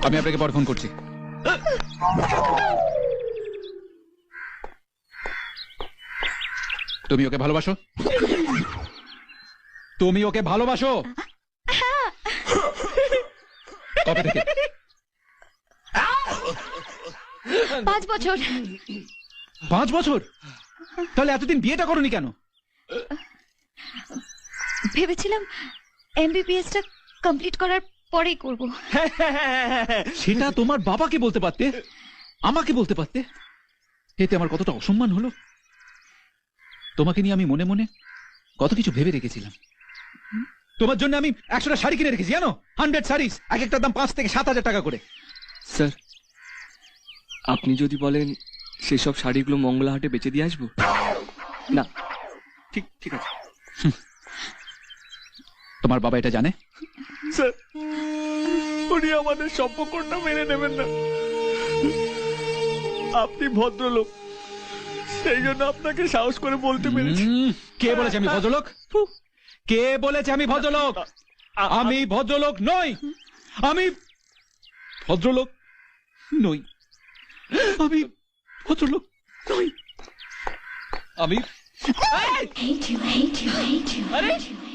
আমি আপনাকে পরে ফোন করছি। তুমি ওকে ভালোবাসো? তুমি ওকে ভালোবাসো? কবে থেকে? 5 বছর। 5 বছর? তাহলে এতদিন বিয়েটা করোনি কেন? ভেবেছিলাম এমবিবিএসটা কমপ্লিট করার পরেই করব। সেটা তোমার বাবাকে বলতে পারতে, আমাকে বলতে পারতে। এতে আমার কতটা অসম্মান হলো। তোমাকে নিয়ে আমি মনে মনে কত কিছু ভেবে রেখেছিলাম। তোমার জন্য আমি 100টা শাড়ি কিনে রেখেছি, জানো? 100 শাড়িস, এক একটা দাম 5 থেকে 7 হাজার টাকা করে। স্যার, আপনি যদি বলেন সেসব শাড়িগুলো মঙ্গলাহাটে বেচে দিয়ে আসবো? না, ঠিক ঠিক আছে। তোমার বাবা এটা জানে? স্যার, উনি আমাদের সম্পর্কটা মেনে নেবেন না। আপনি ভদ্রলোক, সেই জন্য আপনাকে সাহস করে বলতে পেরেছি। কে বলেছে আমি ভদ্রলোক? কে বলেছে আমি ভদ্রলোক? আমি ভদ্রলোক নই। আমি ভদ্রলোক নই। আমি ভদ্রলোক নই। আমি hate you, hate you, hate you, hate you.